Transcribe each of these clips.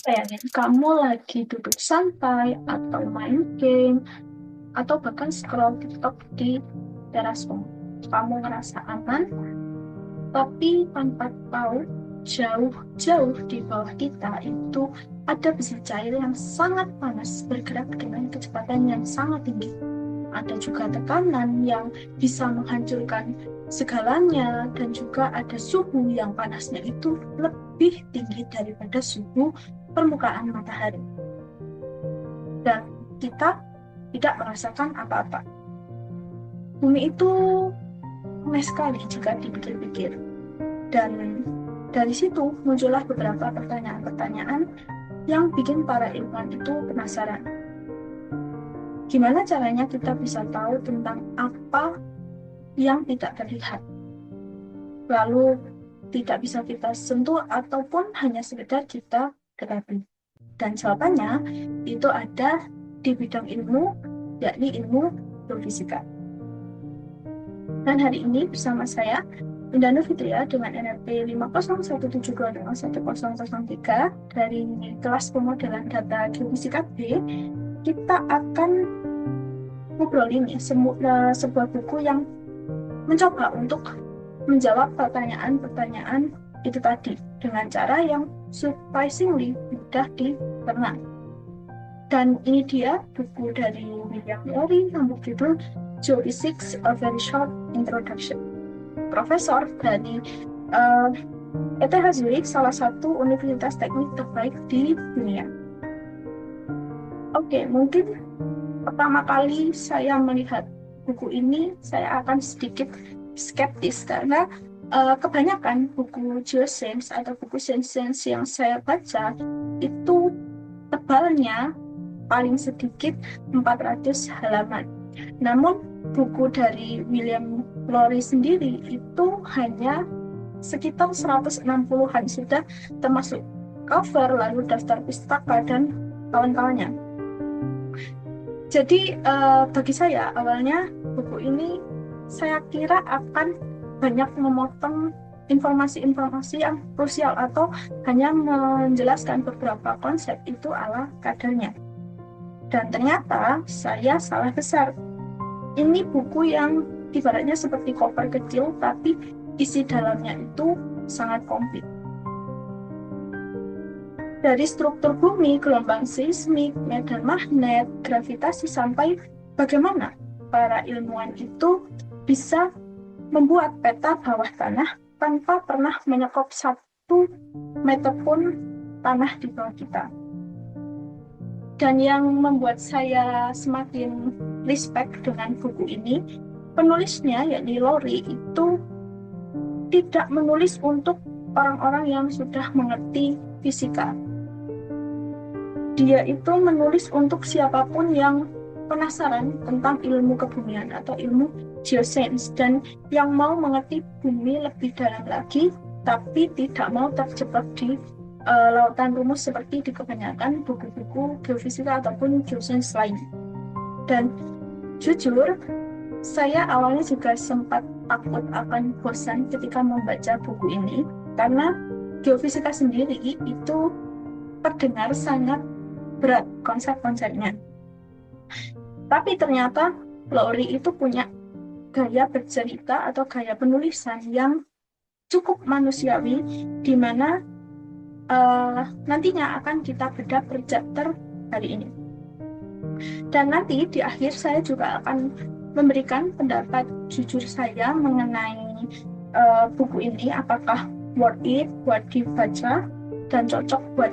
Bayangin kamu lagi duduk santai atau main game atau bahkan scroll TikTok di teras rumah. Kamu ngerasa aman, tapi tanpa tahu jauh-jauh di bawah kita itu ada besi cair yang sangat panas bergerak dengan kecepatan yang sangat tinggi. Ada juga tekanan yang bisa menghancurkan segalanya dan juga ada suhu yang panasnya itu lebih tinggi daripada suhu permukaan matahari. Dan kita tidak merasakan apa-apa. Bumi itu aneh sekali jika dipikir-pikir. Dan dari situ muncullah beberapa pertanyaan-pertanyaan yang bikin para ilmuwan itu penasaran. Gimana caranya kita bisa tahu tentang apa yang tidak terlihat, lalu tidak bisa kita sentuh ataupun hanya sekedar kita dekati? Dan jawabannya itu ada di bidang ilmu, yakni ilmu geofisika. Dan hari ini bersama saya, Indanu Fitria dengan NRP 501720103 dari kelas pemodelan data geofisika B, kita akan ngobrolin ya, sebuah buku yang mencoba untuk menjawab pertanyaan-pertanyaan itu tadi dengan cara yang surprisingly mudah dicerna. Dan ini dia buku dari William Lowry yang berjudul Geophysics: A Very Short Introduction. Profesor dari ETH Zurich, salah satu universitas teknik terbaik di dunia. Oke, mungkin pertama kali saya melihat buku ini, saya akan sedikit skeptis karena kebanyakan buku geoscience atau buku sains-sains yang saya baca itu tebalnya paling sedikit 400 halaman. Namun buku dari William Lowry sendiri itu hanya sekitar 160-an, sudah termasuk cover, lalu daftar pustaka dan kawan-kawannya. Jadi bagi saya awalnya buku ini saya kira akan banyak memotong informasi-informasi yang krusial atau hanya menjelaskan beberapa konsep itu ala kadarnya. Dan ternyata saya salah besar. Ini buku yang ibaratnya seperti koper kecil, tapi isi dalamnya itu sangat komplit. Dari struktur bumi, gelombang seismik, medan magnet, gravitasi, sampai bagaimana para ilmuwan itu bisa membuat peta bawah tanah tanpa pernah menyekop 1 meter pun tanah di bawah kita. Dan yang membuat saya semakin respect dengan buku ini, penulisnya yakni Lowry itu tidak menulis untuk orang-orang yang sudah mengerti fisika. Dia itu menulis untuk siapapun yang penasaran tentang ilmu kebumian atau ilmu geoscience dan yang mau mengerti bumi lebih dalam lagi, tapi tidak mau terjebak di lautan rumus seperti di kebanyakan buku-buku geofisika ataupun geoscience lain. Dan jujur, saya awalnya juga sempat takut akan bosan ketika membaca buku ini karena geofisika sendiri itu terdengar sangat berat konsep-konsepnya. Tapi ternyata Lowry itu punya gaya bercerita atau gaya penulisan yang cukup manusiawi, di mana nantinya akan kita bedah per chapter hari ini. Dan nanti di akhir saya juga akan memberikan pendapat jujur saya mengenai buku ini, apakah worth it buat dibaca dan cocok buat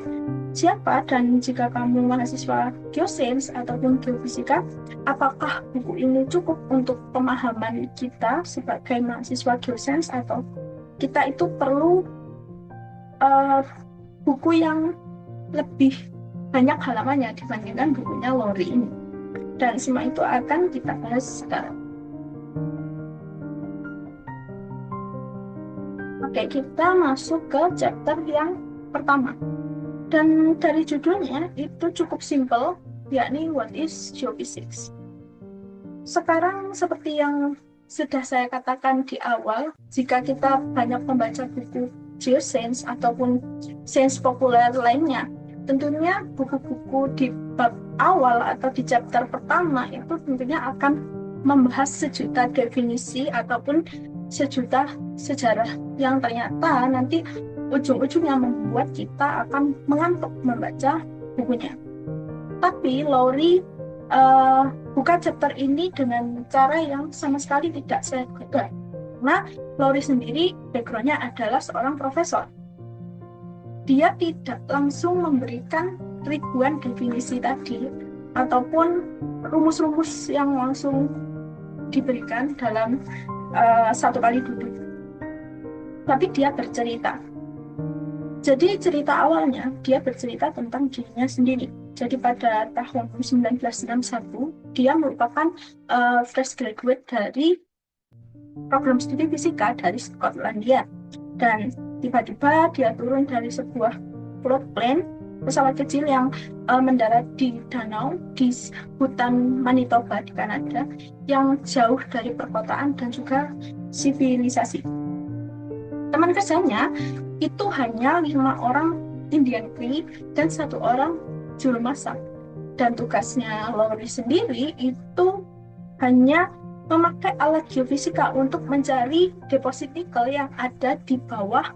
siapa, dan jika kamu mahasiswa geoscience ataupun geofisika, apakah buku ini cukup untuk pemahaman kita sebagai mahasiswa geoscience atau kita itu perlu buku yang lebih banyak halamannya dibandingkan bukunya Lowry ini. Dan semua itu akan kita bahas sekarang. Oke, kita masuk ke chapter yang pertama. Dan dari judulnya itu cukup simple, yakni What is Geophysics? Sekarang seperti yang sudah saya katakan di awal, jika kita banyak membaca buku geoscience ataupun sains populer lainnya, tentunya buku-buku di bab awal atau di chapter pertama itu tentunya akan membahas sejuta definisi ataupun sejuta sejarah yang ternyata nanti ujung-ujungnya membuat kita akan mengantuk membaca bukunya. Tapi Lowry buka chapter ini dengan cara yang sama sekali tidak saya duga. Nah, Lowry sendiri background-nya adalah seorang profesor. Dia tidak langsung memberikan ribuan definisi tadi ataupun rumus-rumus yang langsung diberikan dalam satu kali duduk. Tapi dia bercerita. Jadi cerita awalnya dia bercerita tentang dirinya sendiri. Jadi pada tahun 1961 dia merupakan fresh graduate dari program studi fisika dari Skotlandia. Dan tiba-tiba dia turun dari sebuah float plane, pesawat kecil yang mendarat di danau di hutan Manitoba di Kanada yang jauh dari perkotaan dan juga sivilisasi. Teman kerjanya itu hanya 5 orang Indian Cree dan 1 orang juru masak. Dan tugasnya Lowry sendiri itu hanya memakai alat geofisika untuk mencari deposit nikel yang ada di bawah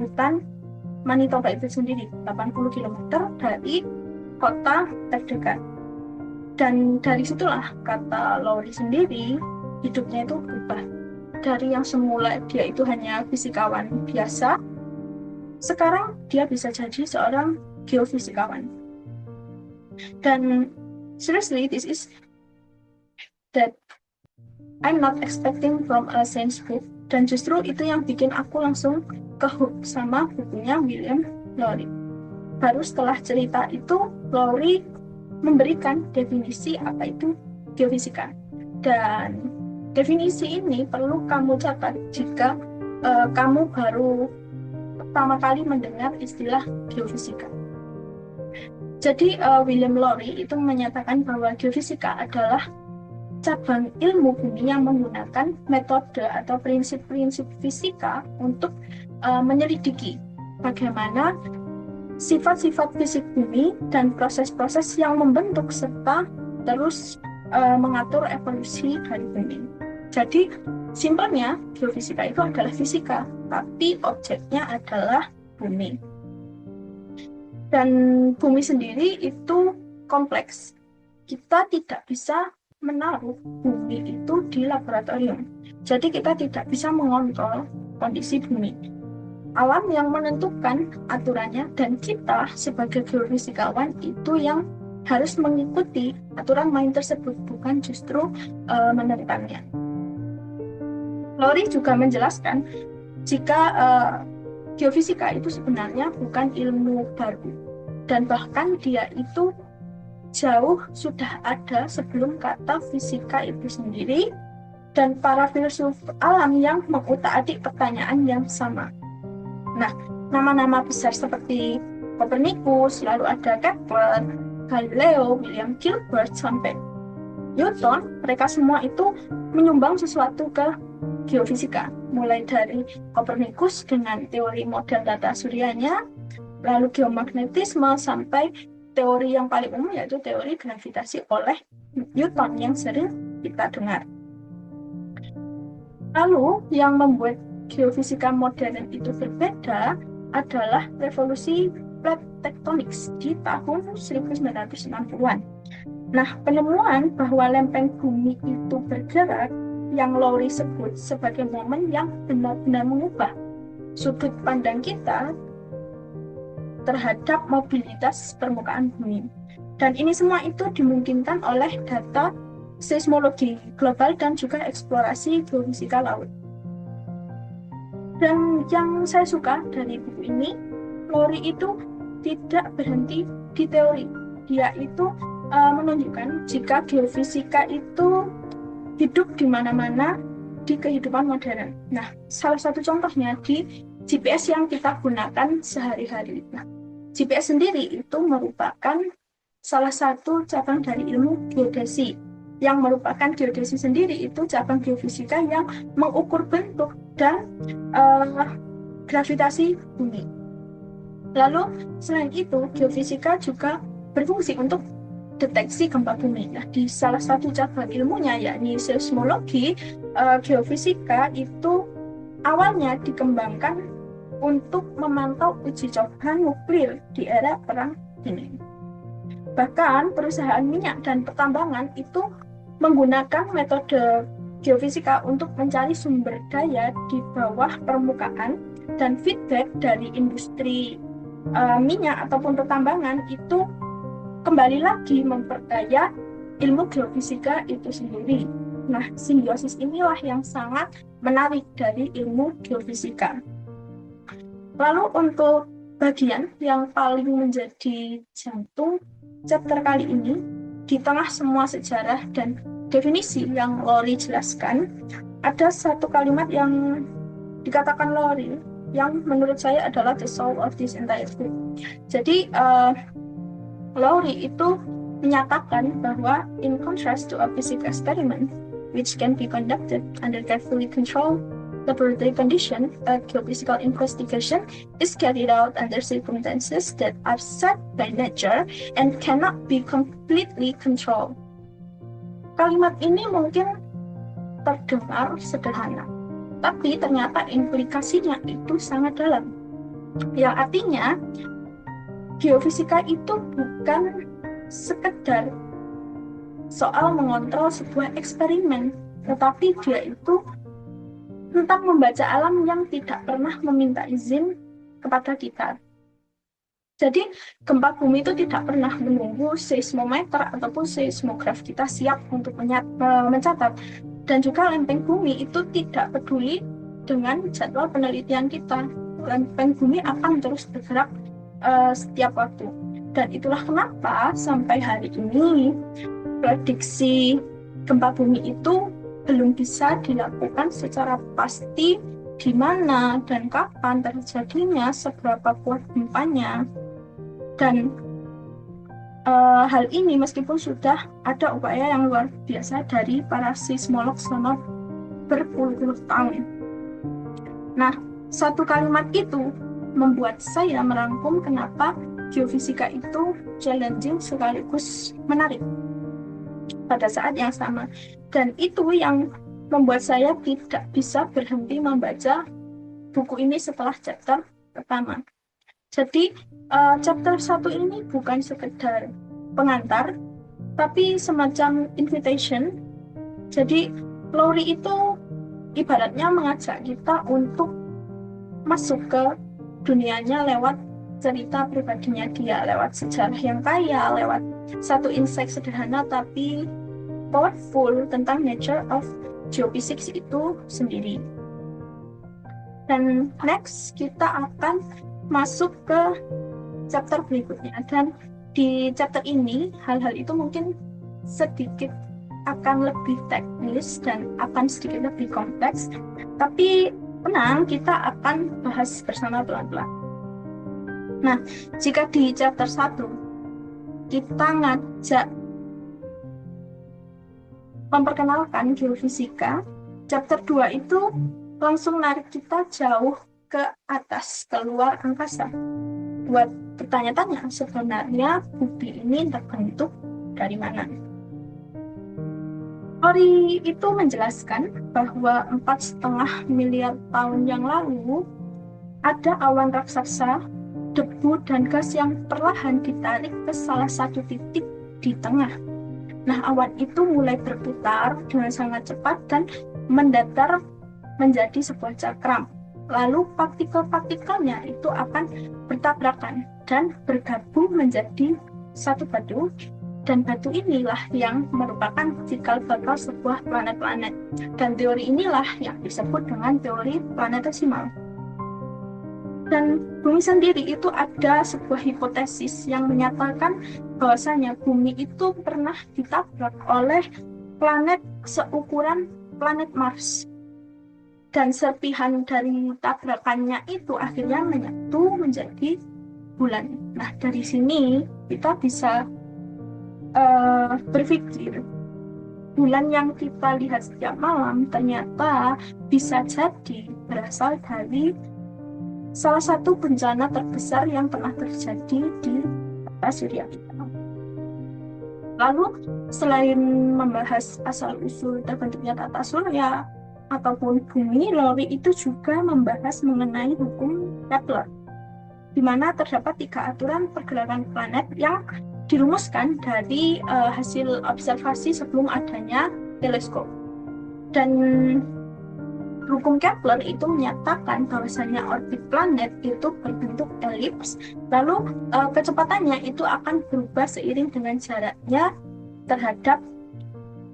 hutan Manitoba itu sendiri, 80 km dari kota terdekat. Dan dari situlah kata Lowry sendiri, hidupnya itu berubah. Dari yang semula dia itu hanya fisikawan biasa, sekarang dia bisa jadi seorang geofisikawan. Dan seriously, this is that I'm not expecting from a science book. Dan justru itu yang bikin aku langsung kehook sama bukunya William Lowry. Baru setelah cerita itu, Lowry memberikan definisi apa itu geofisika. Dan definisi ini perlu kamu catat jika kamu baru pertama kali mendengar istilah geofisika. Jadi William Lowry itu menyatakan bahwa geofisika adalah cabang ilmu bumi yang menggunakan metode atau prinsip-prinsip fisika untuk menyelidiki bagaimana sifat-sifat fisik bumi dan proses-proses yang membentuk serta terus mengatur evolusi dari bumi. Jadi simpelnya geofisika itu adalah fisika, tapi objeknya adalah bumi. Dan bumi sendiri itu kompleks. Kita tidak bisa menaruh bumi itu di laboratorium. Jadi kita tidak bisa mengontrol kondisi bumi. Alam yang menentukan aturannya dan kita sebagai geofisikawan itu yang harus mengikuti aturan main tersebut, bukan justru menentangnya. Lowry juga menjelaskan jika geofisika itu sebenarnya bukan ilmu baru dan bahkan dia itu jauh sudah ada sebelum kata fisika itu sendiri dan para filsuf alam yang mengutak-atik pertanyaan yang sama. Nah, nama-nama besar seperti Copernicus, lalu ada Kepler, Galileo, William Gilbert, sampai Newton, mereka semua itu menyumbang sesuatu ke geofisika. Mulai dari Copernicus dengan teori model tata suryanya, lalu geomagnetisme, sampai teori yang paling umum yaitu teori gravitasi oleh Newton yang sering kita dengar. Lalu yang membuat geofisika modern itu berbeda adalah revolusi plate tectonics di tahun 1960-an. Nah, penemuan bahwa lempeng bumi itu bergerak yang Lowry sebut sebagai momen yang benar-benar mengubah sudut pandang kita terhadap mobilitas permukaan bumi. Dan ini semua itu dimungkinkan oleh data seismologi global dan juga eksplorasi geofisika laut. Dan yang saya suka dari buku ini, Lowry itu tidak berhenti di teori. Dia itu menunjukkan jika geofisika itu hidup di mana-mana di kehidupan modern. Nah, salah satu contohnya di GPS yang kita gunakan sehari-hari. Nah, GPS sendiri itu merupakan salah satu cabang dari ilmu geodesi. Yang merupakan geodesi sendiri itu cabang geofisika yang mengukur bentuk dan gravitasi bumi. Lalu selain itu, geofisika juga berfungsi untuk deteksi gempa bumi. Nah, di salah satu cabang ilmunya yakni seismologi, geofisika itu awalnya dikembangkan untuk memantau uji coba nuklir di era Perang Dingin. Bahkan perusahaan minyak dan pertambangan itu menggunakan metode geofisika untuk mencari sumber daya di bawah permukaan, dan feedback dari industri minyak ataupun pertambangan itu kembali lagi memperkaya ilmu geofisika itu sendiri. Nah, simbiosis inilah yang sangat menarik dari ilmu geofisika. Lalu untuk bagian yang paling menjadi jantung chapter kali ini, di tengah semua sejarah dan definisi yang Lori jelaskan, ada satu kalimat yang dikatakan Lori yang menurut saya adalah the soul of this entire book. Jadi Lowry itu menyatakan bahwa in contrast to a physics experiment which can be conducted under carefully controlled laboratory conditions, a geophysical investigation is carried out under circumstances that are set by nature and cannot be completely controlled. Kalimat ini mungkin terdengar sederhana, tapi ternyata implikasinya itu sangat dalam. Yang artinya, geofisika itu bukan sekedar soal mengontrol sebuah eksperimen, tetapi dia itu tentang membaca alam yang tidak pernah meminta izin kepada kita. Jadi gempa bumi itu tidak pernah menunggu seismometer ataupun seismograf kita siap untuk mencatat. Dan juga lempeng bumi itu tidak peduli dengan jadwal penelitian kita. Lempeng bumi akan terus bergerak setiap waktu. Dan itulah kenapa sampai hari ini prediksi gempa bumi itu belum bisa dilakukan secara pasti di mana dan kapan terjadinya, seberapa kuat gempanya. Dan hal ini meskipun sudah ada upaya yang luar biasa dari para seismolog selama berpuluh-puluh tahun. Nah, satu kalimat itu membuat saya merangkum kenapa geofisika itu challenging sekaligus menarik pada saat yang sama. Dan itu yang membuat saya tidak bisa berhenti membaca buku ini setelah chapter pertama. Jadi chapter 1 ini bukan sekedar pengantar, tapi semacam invitation. Jadi Lowry itu ibaratnya mengajak kita untuk masuk ke dunianya lewat cerita pribadinya dia, lewat sejarah yang kaya, lewat satu insight sederhana tapi powerful tentang nature of geophysics itu sendiri. Dan next kita akan masuk ke chapter berikutnya, dan di chapter ini hal-hal itu mungkin sedikit akan lebih teknis dan akan sedikit lebih kompleks, tapi tenang, kita akan bahas bersama pelan-pelan. Nah, jika di chapter 1 kita ngajak memperkenalkan geofisika, chapter 2 itu langsung narik kita jauh ke atas, keluar angkasa. Buat bertanya-tanya, sebenarnya bumi ini terbentuk dari mana? Lowry itu menjelaskan bahwa 4,5 miliar tahun yang lalu ada awan raksasa, debu dan gas yang perlahan ditarik ke salah satu titik di tengah. Nah, awan itu mulai berputar dengan sangat cepat dan mendatar menjadi sebuah cakram. Lalu partikel-partikelnya itu akan bertabrakan dan bergabung menjadi satu batu, dan batu inilah yang merupakan cikal bakal sebuah planet-planet. Dan teori inilah yang disebut dengan teori planetesimal. Dan bumi sendiri itu ada sebuah hipotesis yang menyatakan bahwasanya bumi itu pernah ditabrak oleh planet seukuran planet Mars. Dan serpihan dari tabrakannya itu akhirnya menyatu menjadi bulan. Nah, dari sini kita bisa berpikir bulan yang kita lihat setiap malam ternyata bisa jadi berasal dari salah satu bencana terbesar yang pernah terjadi di tata surya kita. Lalu, selain membahas asal-usul terbentuknya tata surya ataupun bumi, Lowry itu juga membahas mengenai hukum Kepler, di mana terdapat 3 aturan pergerakan planet yang dirumuskan dari hasil observasi sebelum adanya teleskop. Dan hukum Kepler itu menyatakan bahwasanya orbit planet itu berbentuk elips, lalu kecepatannya itu akan berubah seiring dengan jaraknya terhadap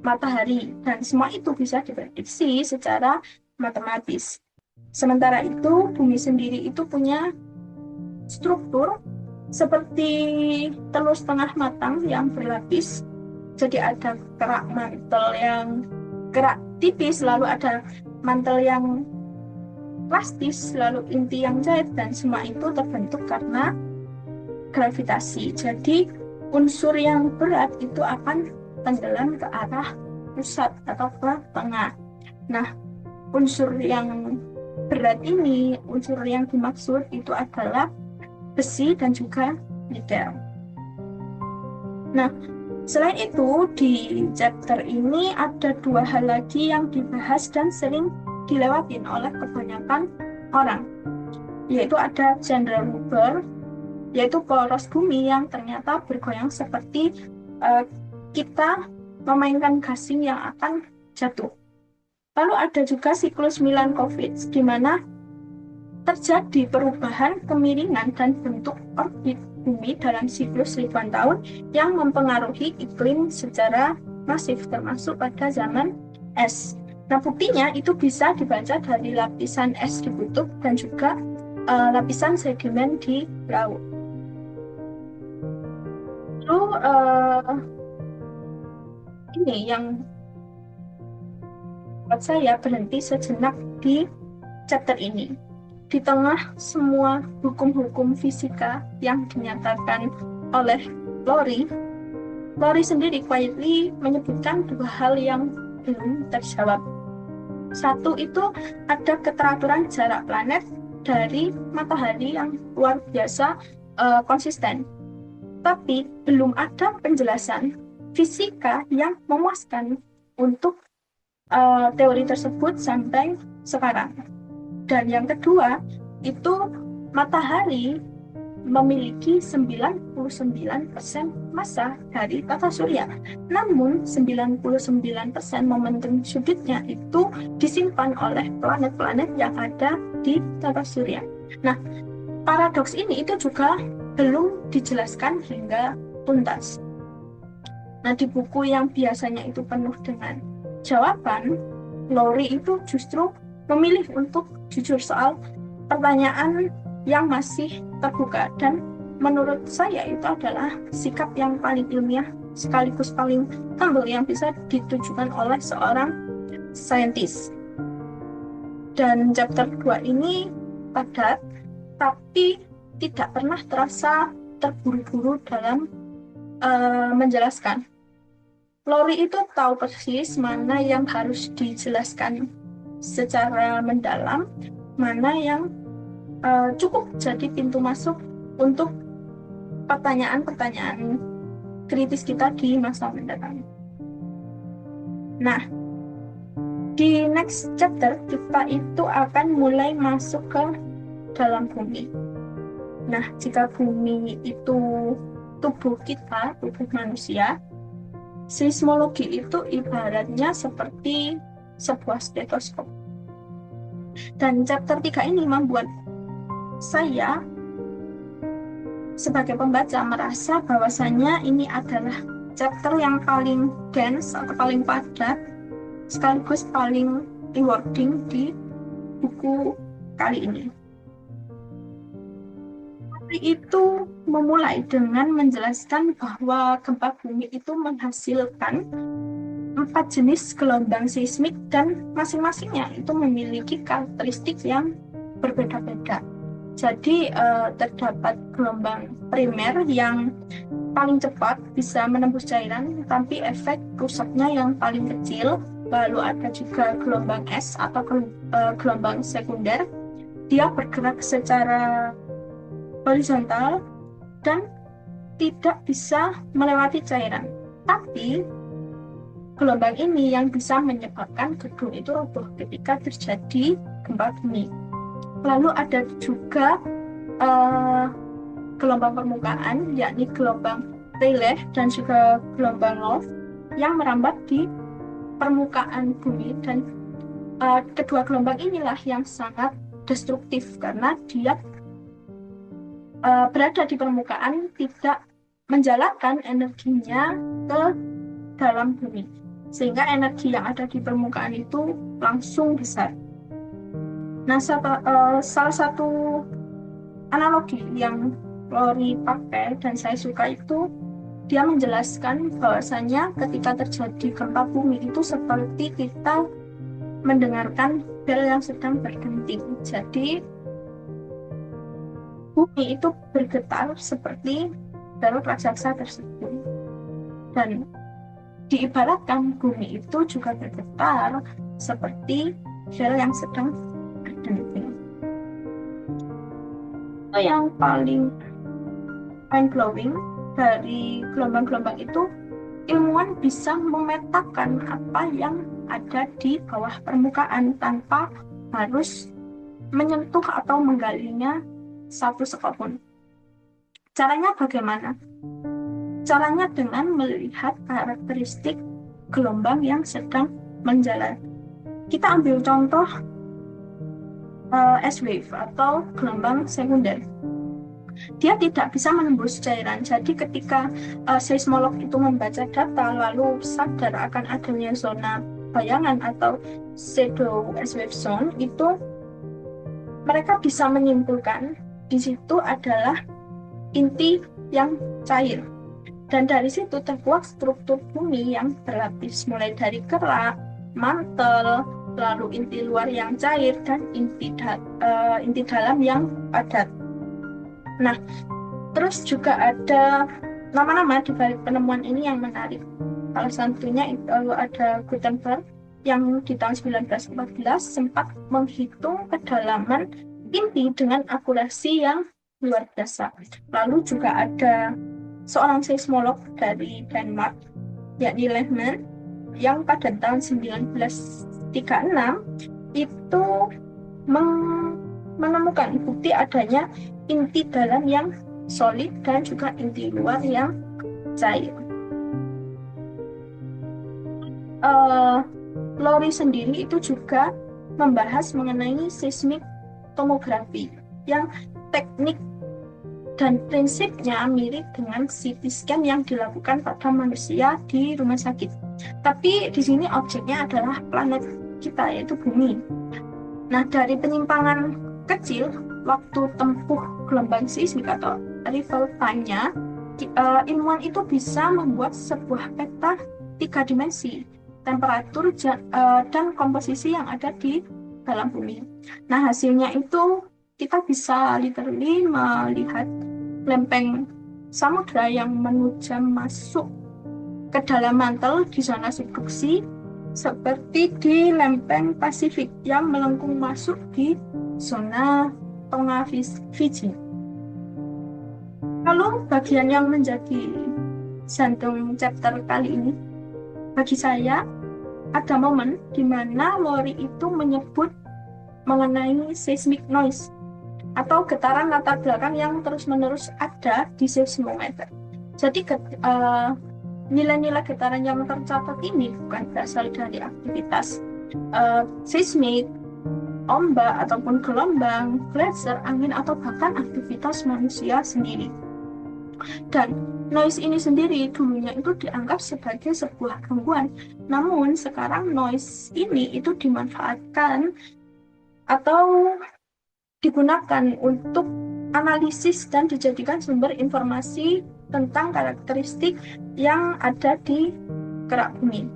matahari, dan semua itu bisa diprediksi secara matematis. Sementara itu, bumi sendiri itu punya struktur seperti telur setengah matang yang berlapis. Jadi ada kerak mantel yang kerak tipis, lalu ada mantel yang plastis, lalu inti yang cair, dan semua itu terbentuk karena gravitasi. Jadi unsur yang berat itu akan tenggelam ke arah pusat atau ke tengah. Nah, unsur yang berat ini, unsur yang dimaksud itu adalah besi dan juga nikel. Nah, selain itu, di chapter ini ada 2 hal lagi yang dibahas dan sering dilewatin oleh kebanyakan orang, yaitu ada general mover, yaitu poros bumi yang ternyata bergoyang seperti kita memainkan gasing yang akan jatuh. Lalu ada juga siklus Milankovitch, di mana terjadi perubahan kemiringan dan bentuk orbit bumi dalam siklus ribuan tahun yang mempengaruhi iklim secara masif, termasuk pada zaman es. Nah, buktinya itu bisa dibaca dari lapisan es di kutub dan juga lapisan sedimen di laut. Lalu ini yang buat saya berhenti sejenak di chapter ini. Di tengah semua hukum-hukum fisika yang dinyatakan oleh Lowry sendiri quietly menyebutkan 2 hal yang belum terjawab. Satu itu ada keteraturan jarak planet dari matahari yang luar biasa konsisten. Tapi belum ada penjelasan fisika yang memuaskan untuk teori tersebut sampai sekarang. Dan yang kedua, itu matahari memiliki 99% massa dari tata surya. Namun 99% momentum sudutnya itu disimpan oleh planet-planet yang ada di tata surya. Nah, paradoks ini itu juga belum dijelaskan hingga tuntas. Nah, di buku yang biasanya itu penuh dengan jawaban, Lowry itu justru memilih untuk jujur soal pertanyaan yang masih terbuka, dan menurut saya itu adalah sikap yang paling ilmiah sekaligus paling humble yang bisa ditujukan oleh seorang saintis. Dan chapter 2 ini padat tapi tidak pernah terasa terburu-buru dalam menjelaskan. Lowry itu tahu persis mana yang harus dijelaskan secara mendalam, mana yang cukup jadi pintu masuk untuk pertanyaan-pertanyaan kritis kita di masa mendatang. Nah, di next chapter kita itu akan mulai masuk ke dalam bumi. Nah, jika bumi itu tubuh kita, tubuh manusia, seismologi itu ibaratnya seperti sebuah stetoskop. Dan chapter 3 ini membuat saya sebagai pembaca merasa bahwasanya ini adalah chapter yang paling dense atau paling padat sekaligus paling rewarding di buku kali ini. Itu memulai dengan menjelaskan bahwa gempa bumi itu menghasilkan 4 jenis gelombang seismik dan masing-masingnya itu memiliki karakteristik yang berbeda-beda. Jadi terdapat gelombang primer yang paling cepat bisa menembus cairan, tapi efek rusaknya yang paling kecil. Lalu ada juga gelombang es atau gelombang sekunder dia bergerak secara horizontal dan tidak bisa melewati cairan. Tapi gelombang ini yang bisa menyebabkan gedung itu roboh ketika terjadi gempa bumi. Lalu ada juga gelombang permukaan, yakni gelombang Rayleigh dan juga gelombang Love yang merambat di permukaan bumi, dan kedua gelombang inilah yang sangat destruktif karena dia berada di permukaan, tidak menjalankan energinya ke dalam bumi, sehingga energi yang ada di permukaan itu langsung besar. Nah, salah satu analogi yang Lori pakai dan saya suka itu, dia menjelaskan bahwasanya ketika terjadi gempa bumi itu seperti kita mendengarkan bel yang sedang berdenting. Jadi bumi itu bergetar seperti bel raksasa tersebut, dan diibaratkan bumi itu juga bergetar seperti bel yang sedang berdenting. Yang paling mind-blowing dari gelombang-gelombang itu, ilmuwan bisa memetakan apa yang ada di bawah permukaan tanpa harus menyentuh atau menggalinya satu sekopun. Caranya bagaimana? Caranya dengan melihat karakteristik gelombang yang sedang menjalar. Kita ambil contoh S-wave atau gelombang sekunder. Dia tidak bisa menembus cairan. Jadi ketika seismolog itu membaca data lalu sadar akan adanya zona bayangan atau shadow S-wave zone, itu mereka bisa menyimpulkan di situ adalah inti yang cair. Dan dari situ terkuak struktur bumi yang berlapis, mulai dari kerak, mantel, lalu inti luar yang cair, dan inti dalam yang padat. Nah, terus juga ada nama-nama di balik penemuan ini yang menarik. Salah satunya itu ada Gutenberg yang di tahun 1914 sempat menghitung kedalaman inti dengan akurasi yang luar biasa. Lalu juga ada seorang seismolog dari Denmark, yakni Lehmann, yang pada tahun 1936 itu menemukan bukti adanya inti dalam yang solid dan juga inti luar yang cair. Lori sendiri itu juga membahas mengenai seismik tomografi yang teknik dan prinsipnya mirip dengan CT scan yang dilakukan pada manusia di rumah sakit. Tapi di sini objeknya adalah planet kita, yaitu bumi. Nah, dari penyimpangan kecil waktu tempuh gelombang seismik atau arrival time-nya, ilmuwan itu bisa membuat sebuah peta 3 dimensi temperatur dan komposisi yang ada di dalam bumi. Nah, hasilnya itu kita bisa literally melihat lempeng samudra yang menujam masuk ke dalam mantel di zona subduksi, seperti di lempeng Pasifik yang melengkung masuk di zona Tonga Fiji. Lalu bagian yang menjadi jantung chapter kali ini, bagi saya ada momen di mana Lori itu menyebut mengenai seismic noise atau getaran latar belakang yang terus-menerus ada di seismometer. Jadi nilai-nilai getaran yang tercatat ini bukan berasal dari aktivitas seismik, ombak ataupun gelombang, geyser, angin, atau bahkan aktivitas manusia sendiri. Dan noise ini sendiri dulunya itu dianggap sebagai sebuah gangguan. Namun sekarang noise ini itu dimanfaatkan atau digunakan untuk analisis dan dijadikan sumber informasi tentang karakteristik yang ada di kerak bumi.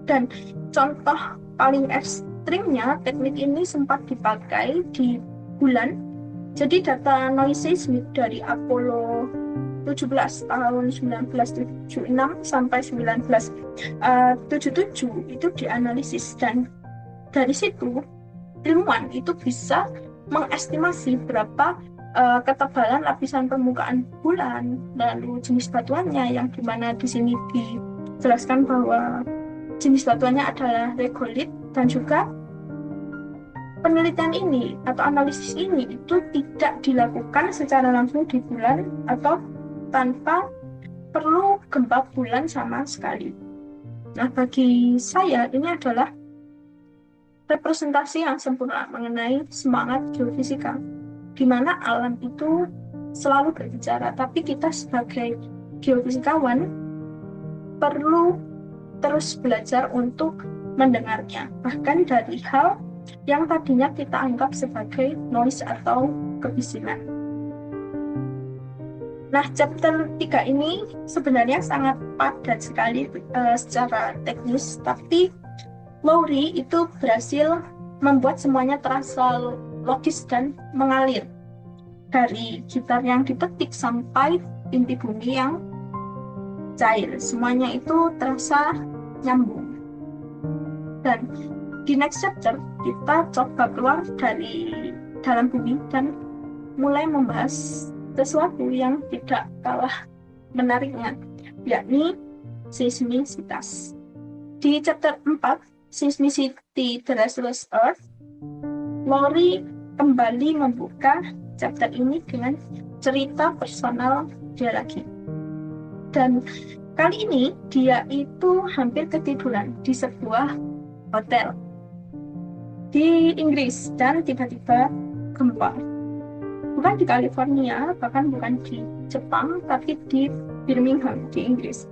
Dan contoh paling ekstrimnya, teknik ini sempat dipakai di bulan. Jadi data noise seismik dari Apollo 17 tahun 1976 sampai 1977 itu dianalisis, dan dari situ ilmuwan itu bisa mengestimasi berapa ketebalan lapisan permukaan bulan, lalu jenis batuannya, yang dimana di sini dijelaskan bahwa jenis batuannya adalah regolith, dan juga penelitian ini atau analisis ini itu tidak dilakukan secara langsung di bulan atau tanpa perlu gempa bulan sama sekali. Nah, bagi saya ini adalah representasi yang sempurna mengenai semangat geofisika, di mana alam itu selalu berbicara, tapi kita sebagai geofisikawan perlu terus belajar untuk mendengarnya, bahkan dari hal yang tadinya kita anggap sebagai noise atau kebisingan. Nah, chapter 3 ini sebenarnya sangat padat sekali secara teknis, tapi Lowry itu berhasil membuat semuanya terasa logis dan mengalir. Dari gitar yang dipetik sampai inti bumi yang cair, semuanya itu terasa nyambung. Dan di next chapter kita coba keluar dari dalam bumi dan mulai membahas sesuatu yang tidak kalah menariknya, yakni seismisitas. Di chapter 4, Seismicity the Restless Earth, Lowry kembali membuka chapter ini dengan cerita personal dia lagi. Dan kali ini dia itu hampir ketiduran di sebuah hotel di Inggris dan tiba-tiba gempa. Bukan di California, bahkan bukan di Jepang, tapi di Birmingham, di Inggris.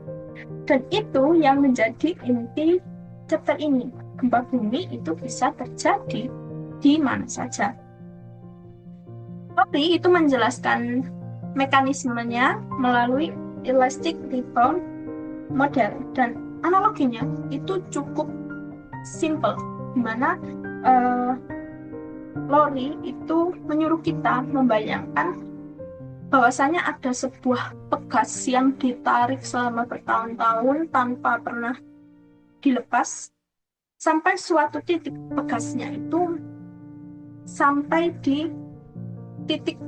Dan itu yang menjadi inti chapter ini. Gempa bumi itu bisa terjadi di mana saja. Tapi itu menjelaskan mekanismenya melalui elastic rebound model, dan analoginya itu cukup simple, di mana Lowry itu menyuruh kita membayangkan bahwasanya ada sebuah pegas yang ditarik selama bertahun-tahun tanpa pernah dilepas, sampai suatu titik pegasnya itu sampai di titik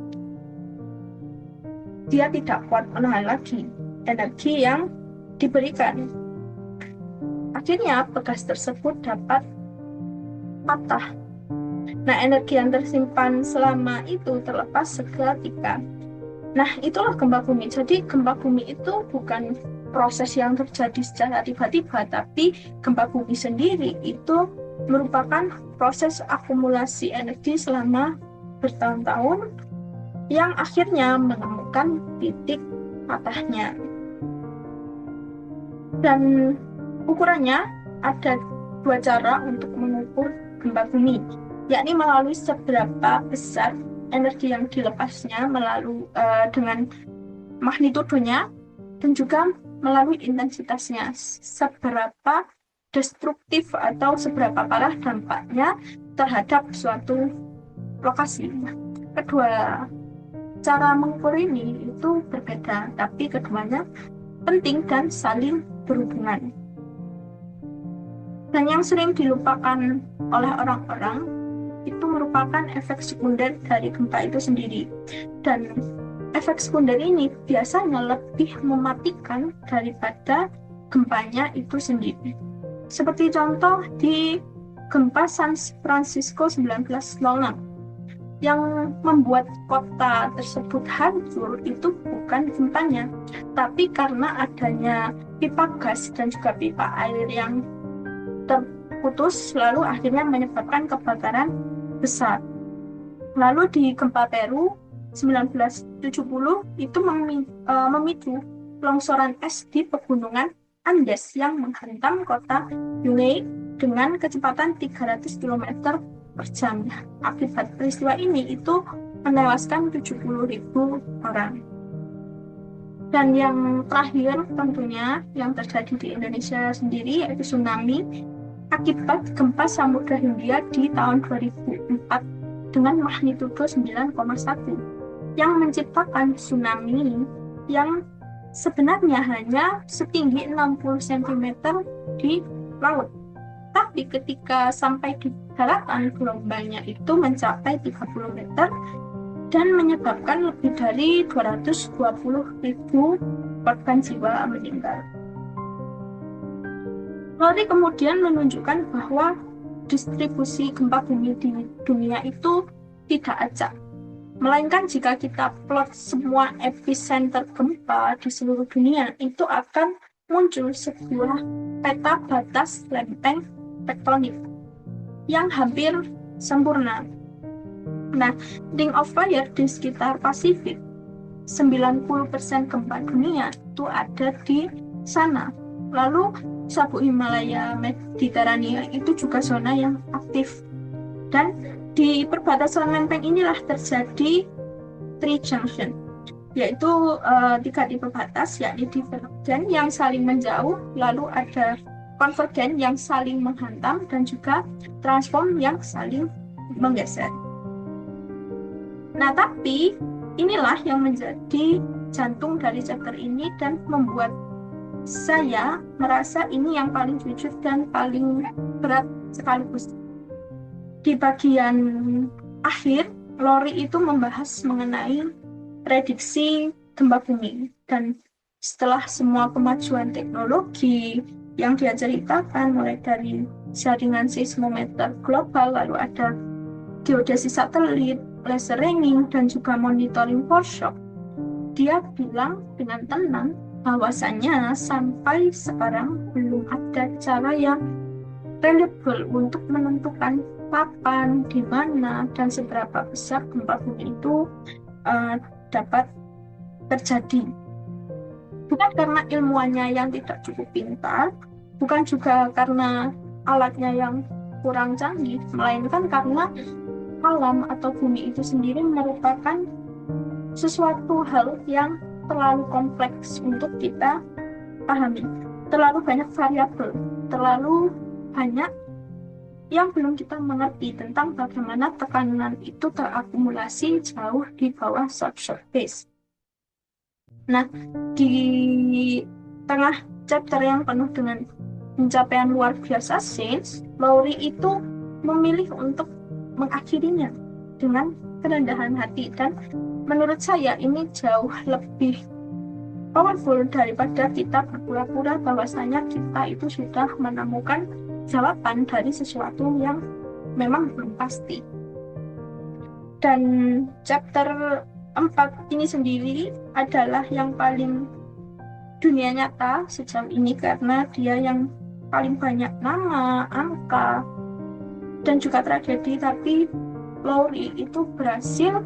dia tidak kuat menahan lagi energi yang diberikan. Akhirnya pegas tersebut dapat patah. Nah, energi yang tersimpan selama itu terlepas seketika. Nah, itulah gempa bumi. Jadi gempa bumi itu bukan proses yang terjadi secara tiba-tiba, tapi gempa bumi sendiri itu merupakan proses akumulasi energi selama bertahun-tahun yang akhirnya menemukan titik patahnya. Dan ukurannya ada dua cara untuk mengukur gempa bumi, yakni melalui seberapa besar energi yang dilepasnya melalui dengan magnitudonya, dan juga melalui intensitasnya, seberapa destruktif atau seberapa parah dampaknya terhadap suatu lokasi. Kedua cara mengukur ini itu berbeda, tapi keduanya penting dan saling berhubungan. Dan yang sering dilupakan oleh orang-orang itu merupakan efek sekunder dari gempa itu sendiri. Dan efek sekunder ini biasanya lebih mematikan daripada gempanya itu sendiri. Seperti contoh di gempa San Francisco 1906, yang membuat kota tersebut hancur itu bukan gempanya, tapi karena adanya pipa gas dan juga pipa air yang terputus, lalu akhirnya menyebabkan kebakaran besar. Lalu di gempa Peru 1970 itu memicu longsoran es di pegunungan Andes yang menghantam kota Yungay dengan kecepatan 300 km per jam. Akibat peristiwa ini itu menewaskan 70.000 orang. Dan yang terakhir tentunya yang terjadi di Indonesia sendiri, yaitu tsunami akibat gempa Samudra Hindia di tahun 2004 dengan magnitudo 9,1 yang menciptakan tsunami yang sebenarnya hanya setinggi 60 cm di laut. Tapi ketika sampai di daratan, gelombangnya itu mencapai 30 meter dan menyebabkan lebih dari 220.000 korban jiwa meninggal. Lowry kemudian menunjukkan bahwa distribusi gempa bumi di dunia itu tidak acak, melainkan jika kita plot semua epicenter gempa di seluruh dunia, itu akan muncul sebuah peta batas lempeng tektonik yang hampir sempurna. Nah, Ring of Fire di sekitar Pasifik, 90% gempa dunia itu ada di sana. Lalu Sabuk Himalaya Mediterania itu juga zona yang aktif. Dan di perbatasan lempeng inilah terjadi three junction, yaitu 3 tipe batas, yakni divergen yang saling menjauh, lalu ada konvergen yang saling menghantam, dan juga transform yang saling menggeser. Nah, tapi inilah yang menjadi jantung dari chapter ini dan membuat saya merasa ini yang paling jujur dan paling berat sekaligus. Di bagian akhir, Lowry itu membahas mengenai prediksi gempa bumi, dan setelah semua kemajuan teknologi yang dia ceritakan, mulai dari jaringan seismometer global, lalu ada geodesi satelit, laser ranging, dan juga monitoring foreshock, dia bilang dengan tenang bahwasannya sampai sekarang belum ada cara yang reliable untuk menentukan kapan, di mana, dan seberapa besar gempa bumi itu dapat terjadi. Bukan karena ilmuannya yang tidak cukup pintar, bukan juga karena alatnya yang kurang canggih, melainkan karena alam atau bumi itu sendiri merupakan sesuatu hal yang terlalu kompleks untuk kita pahami. Terlalu banyak variabel, terlalu banyak yang belum kita mengerti tentang bagaimana tekanan itu terakumulasi jauh di bawah subsurface. Nah, di tengah chapter yang penuh dengan pencapaian luar biasa sains, Lowry itu memilih untuk mengakhirinya dengan kerendahan hati, dan menurut saya ini jauh lebih powerful daripada kita berpura-pura bahwasanya kita itu sudah menemukan jawaban dari sesuatu yang memang belum pasti. Dan chapter 4 ini sendiri adalah yang paling dunia nyata sejauh ini karena dia yang paling banyak nama, angka, dan juga tragedi, tapi Lowry itu berhasil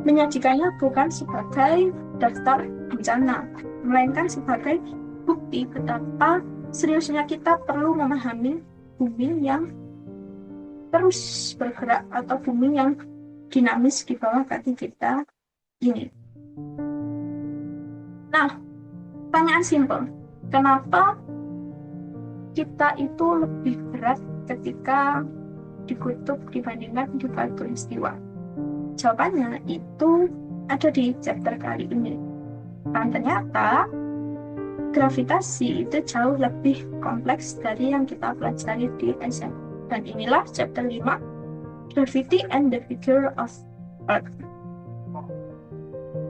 menyajikannya bukan sebagai daftar bencana, melainkan sebagai bukti betapa seriusnya kita perlu memahami bumi yang terus bergerak atau bumi yang dinamis di bawah kaki kita ini. Nah, pertanyaan simpel, kenapa kita itu lebih berat ketika dikutub dibandingkan di khatulistiwa? Jawabannya itu ada di chapter kali ini. Dan ternyata gravitasi itu jauh lebih kompleks dari yang kita pelajari di SMA. Dan inilah chapter 5, Gravity and the Figure of Earth.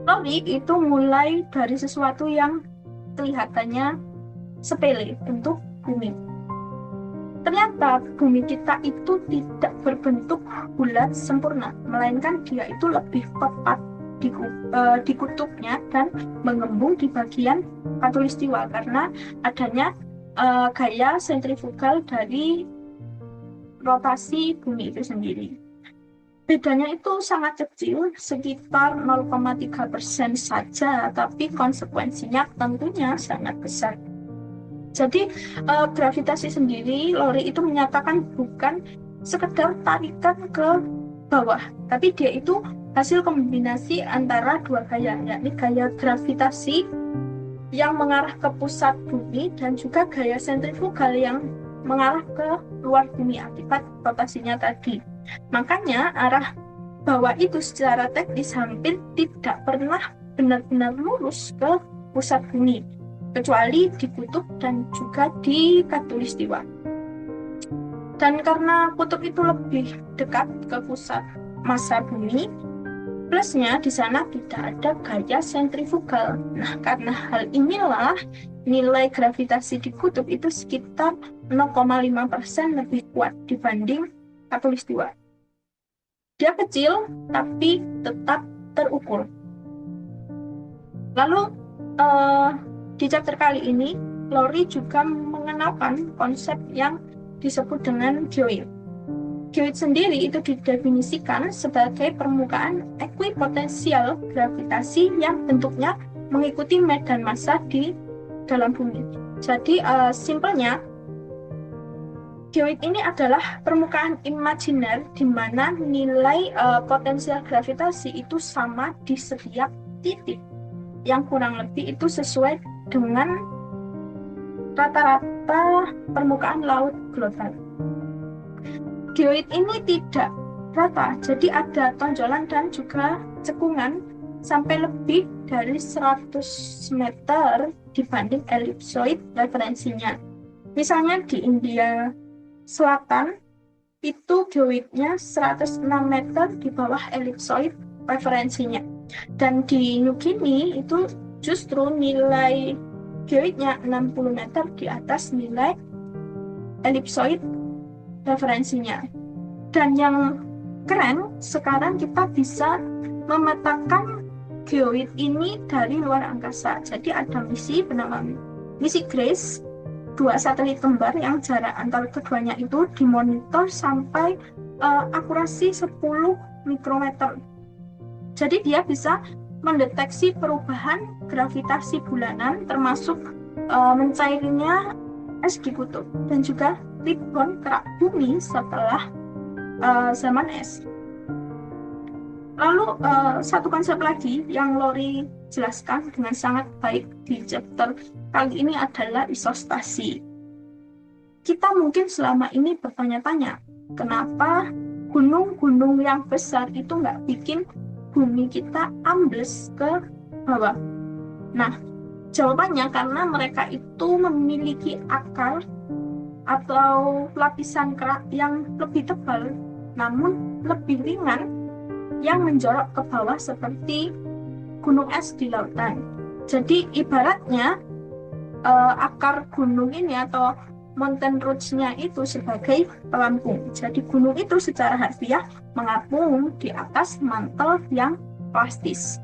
Lowry itu mulai dari sesuatu yang kelihatannya sepele untuk bumi. Ternyata bumi kita itu tidak berbentuk bulat sempurna, melainkan dia itu lebih tepat di kutubnya dan mengembung di bagian khatulistiwa karena adanya gaya sentrifugal dari rotasi bumi itu sendiri. Bedanya itu sangat kecil, sekitar 0,3% saja, tapi konsekuensinya tentunya sangat besar. Jadi gravitasi sendiri, Lowry itu menyatakan bukan sekedar tarikan ke bawah, tapi dia itu hasil kombinasi antara dua gaya, yakni gaya gravitasi yang mengarah ke pusat bumi dan juga gaya sentrifugal yang mengarah ke luar bumi akibat rotasinya tadi. Makanya arah bawah itu secara teknis hampir tidak pernah benar-benar lurus ke pusat bumi, kecuali di kutub dan juga di khatulistiwa. Dan karena kutub itu lebih dekat ke pusat massa bumi, plusnya di sana tidak ada gaya sentrifugal. Nah, karena hal inilah nilai gravitasi di kutub itu sekitar 0,5% lebih kuat dibanding khatulistiwa. Dia kecil, tapi tetap terukur. Lalu, di chapter kali ini, Lori juga mengenalkan konsep yang disebut dengan geoid. Geoid sendiri itu didefinisikan sebagai permukaan ekuipotensial gravitasi yang bentuknya mengikuti medan massa di dalam bumi. Jadi, simpelnya, geoid ini adalah permukaan imajiner di mana nilai potensial gravitasi itu sama di setiap titik, yang kurang lebih itu sesuai dengan rata-rata permukaan laut global. Geoid ini tidak rata, jadi ada tonjolan dan juga cekungan sampai lebih dari 100 meter dibanding elipsoid referensinya. Misalnya di India Selatan, itu geoidnya 106 meter di bawah elipsoid referensinya. Dan di New Guinea itu justru nilai geoidnya 60 meter di atas nilai elipsoid referensinya. Dan yang keren, sekarang kita bisa memetakan geoid ini dari luar angkasa. Jadi ada misi bernama misi GRACE, 2 satelit kembar yang jarak antara keduanya itu dimonitor sampai akurasi 10 mikrometer. Jadi dia bisa mendeteksi perubahan gravitasi bulanan, termasuk mencairnya es di kutub dan juga rebound kerak bumi setelah zaman es. Lalu satu konsep lagi yang Lori jelaskan dengan sangat baik di chapter kali ini adalah isostasi. Kita mungkin selama ini bertanya-tanya, kenapa gunung-gunung yang besar itu nggak bikin bumi kita ambles ke bawah? Nah, jawabannya karena mereka itu memiliki akar atau lapisan kerak yang lebih tebal namun lebih ringan yang menjorok ke bawah seperti gunung es di lautan. Jadi ibaratnya akar gunung ini atau mountain roots-nya itu sebagai pelampung. Jadi gunung itu secara harfiah mengapung di atas mantel yang plastis.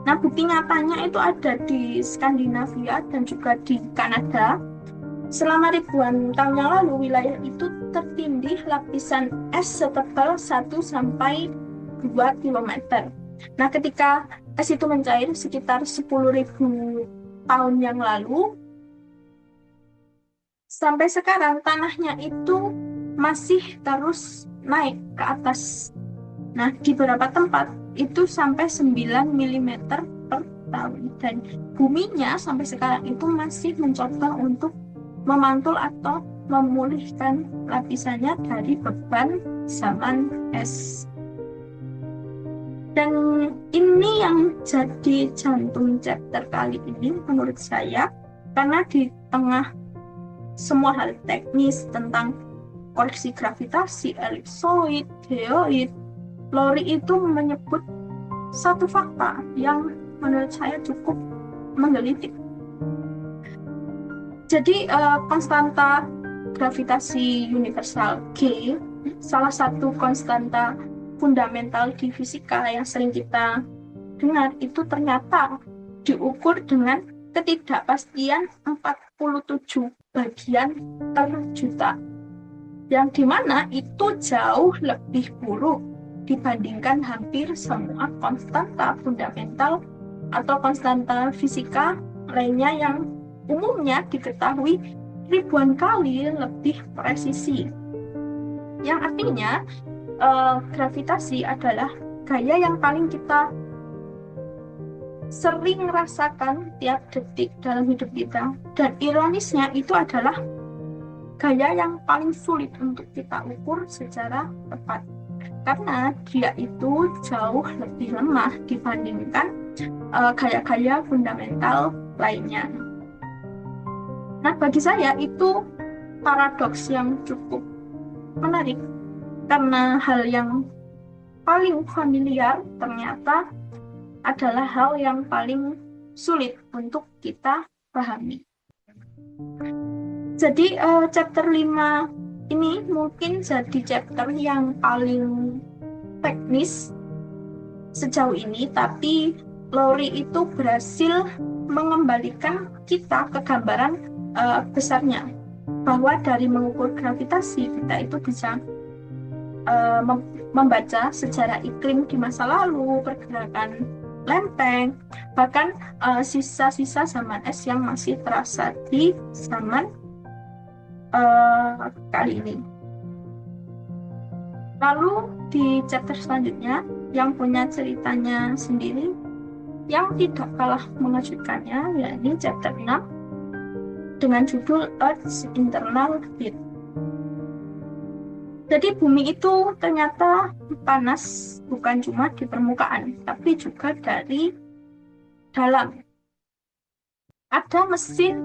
Nah, bukti nyatanya itu ada di Skandinavia dan juga di Kanada. Selama ribuan tahun yang lalu, wilayah itu tertindih lapisan es setebal 1-2 kilometer. Nah, ketika es itu mencair sekitar 10.000 tahun yang lalu, sampai sekarang tanahnya itu masih terus naik ke atas. Nah, di beberapa tempat itu sampai 9 mm per tahun. Dan buminya sampai sekarang itu masih mencoba untuk memantul atau memulihkan lapisannya dari beban zaman es. Dan ini yang jadi jantung chapter kali ini menurut saya, karena di tengah semua hal teknis tentang koreksi gravitasi, elipsoid, geoid, Lori itu menyebut satu fakta yang menurut saya cukup menggelitik. Jadi konstanta gravitasi universal G, salah satu konstanta fundamental di fisika yang sering kita dengar, itu ternyata diukur dengan ketidakpastian 47 bagian per juta, yang dimana itu jauh lebih buruk dibandingkan hampir semua konstanta fundamental atau konstanta fisika lainnya yang umumnya diketahui ribuan kali lebih presisi. Yang artinya gravitasi adalah gaya yang paling kita sering rasakan tiap detik dalam hidup kita. Dan ironisnya itu adalah gaya yang paling sulit untuk kita ukur secara tepat, karena dia itu jauh lebih lemah dibandingkan gaya-gaya fundamental lainnya. Nah, bagi saya itu paradoks yang cukup menarik karena hal yang paling familiar ternyata adalah hal yang paling sulit untuk kita pahami. Jadi chapter 5 ini mungkin jadi chapter yang paling teknis sejauh ini, tapi Lowry itu berhasil mengembalikan kita ke gambaran besarnya, bahwa dari mengukur gravitasi kita itu bisa membaca sejarah iklim di masa lalu, pergerakan lempeng, bahkan sisa-sisa zaman es yang masih terasa di zaman kali ini. Lalu di chapter selanjutnya yang punya ceritanya sendiri yang tidak kalah mengejutkannya, yakni chapter 6 dengan judul Earth's Internal Heat. Jadi bumi itu ternyata panas bukan cuma di permukaan, tapi juga dari dalam. Ada mesin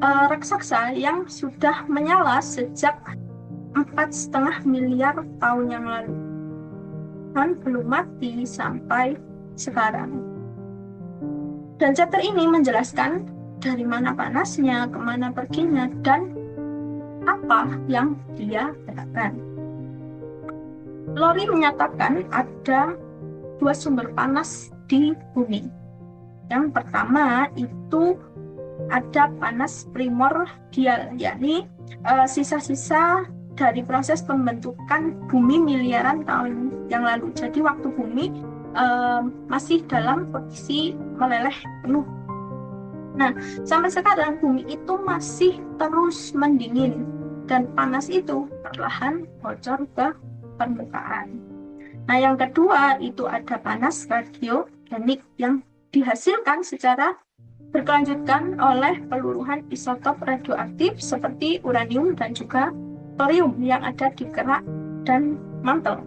raksasa yang sudah menyala sejak 4,5 miliar tahun yang lalu dan belum mati sampai sekarang. Dan chapter ini menjelaskan dari mana panasnya, kemana perginya, dan apa yang dia gerakkan. Lowry menyatakan ada 2 sumber panas di bumi. Yang pertama itu ada panas primordial, yakni sisa-sisa dari proses pembentukan bumi miliaran tahun yang lalu. Jadi waktu bumi masih dalam posisi meleleh penuh. Nah, sampai sekarang bumi itu masih terus mendingin dan panas itu perlahan bocor ke permukaan. Nah, yang kedua itu ada panas radiogenik yang dihasilkan secara berkelanjutan oleh peluruhan isotop radioaktif seperti uranium dan juga thorium yang ada di kerak dan mantel.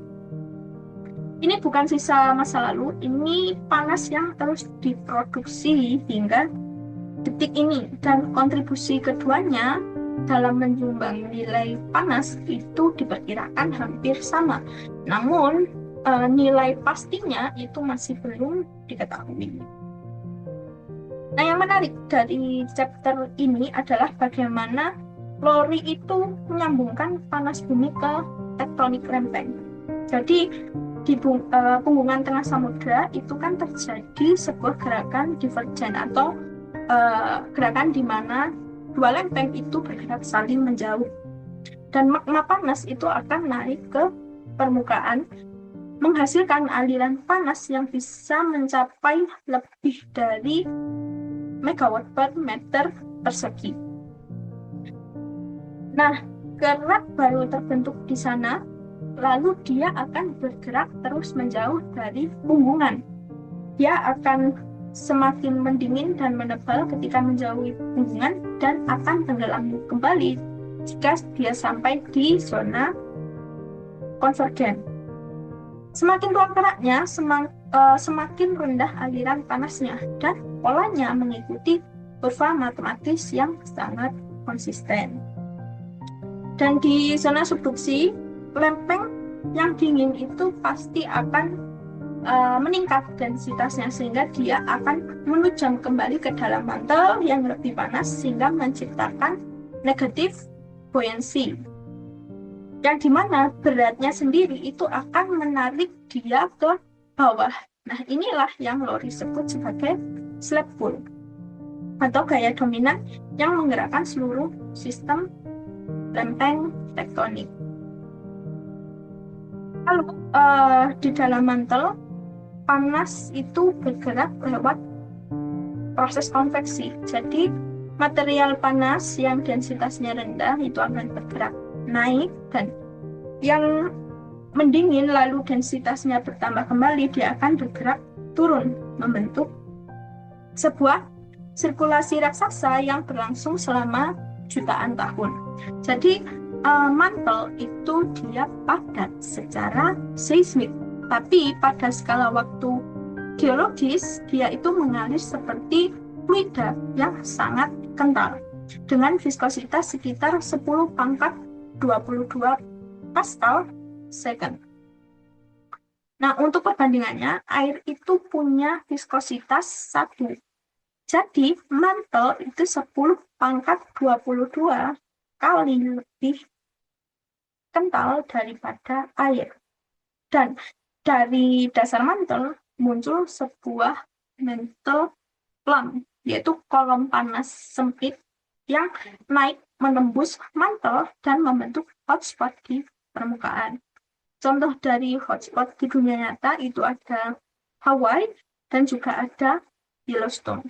Ini bukan sisa masa lalu, ini panas yang terus diproduksi hingga detik ini, dan kontribusi keduanya dalam menyumbang nilai panas itu diperkirakan hampir sama. Namun nilai pastinya itu masih belum diketahui. Nah, yang menarik dari chapter ini adalah bagaimana Lowry itu menyambungkan panas bumi ke tektonik lempeng. Jadi di punggungan tengah samudra itu kan terjadi sebuah gerakan divergen atau gerakan di mana 2 lempeng itu bergerak saling menjauh, dan magma panas itu akan naik ke permukaan menghasilkan aliran panas yang bisa mencapai lebih dari megawatt per meter persegi. Nah, kerak baru terbentuk di sana, lalu dia akan bergerak terus menjauh dari punggungan. Dia akan semakin mendingin dan menebal ketika menjauhi punggungan dan akan tenggelam kembali jika dia sampai di zona konvergen. Semakin tua keraknya, semakin rendah aliran panasnya, dan polanya mengikuti kurva matematis yang sangat konsisten. Dan di zona subduksi, lempeng yang dingin itu pasti akan meningkat densitasnya sehingga dia akan menujam kembali ke dalam mantel yang lebih panas sehingga menciptakan negative buoyancy, yang dimana beratnya sendiri itu akan menarik dia ke bawah. Nah, inilah yang Lowry sebut sebagai slab pull atau gaya dominan yang menggerakkan seluruh sistem lempeng tektonik. Lalu di dalam mantel panas itu bergerak lewat proses konveksi. Jadi material panas yang densitasnya rendah itu akan bergerak naik, dan yang mendingin lalu densitasnya bertambah kembali, dia akan bergerak turun membentuk sebuah sirkulasi raksasa yang berlangsung selama jutaan tahun. Jadi mantel itu dia padat secara seismik, tapi pada skala waktu geologis dia itu mengalir seperti fluida yang sangat kental. dengan viskositas sekitar 10 pangkat 22 Pascal second. Nah, untuk perbandingannya, air itu punya viskositas 1. Jadi, mantel itu 10 pangkat 22 kali lebih kental daripada air. Dan dari dasar mantel muncul sebuah mantle plum, yaitu kolom panas sempit yang naik menembus mantel dan membentuk hotspot di permukaan. Contoh dari hotspot di dunia nyata itu ada Hawaii dan juga ada Yellowstone.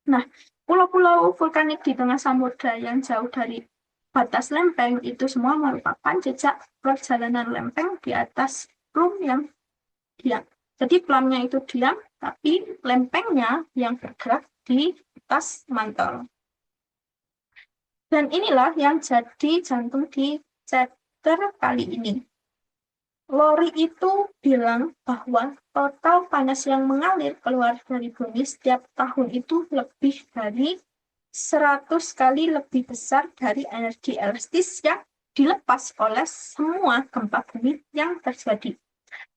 Nah, pulau-pulau vulkanik di tengah samudra yang jauh dari batas lempeng itu semua merupakan jejak perjalanan lempeng di atas plum yang diam. Jadi plumnya itu diam, tapi lempengnya yang bergerak di atas mantel. Dan inilah yang jadi jantung di chapter kali ini. Lori itu bilang bahwa total panas yang mengalir keluar dari bumi setiap tahun itu lebih dari 100 kali lebih besar dari energi elastis yang dilepas oleh semua gempa bumi yang terjadi.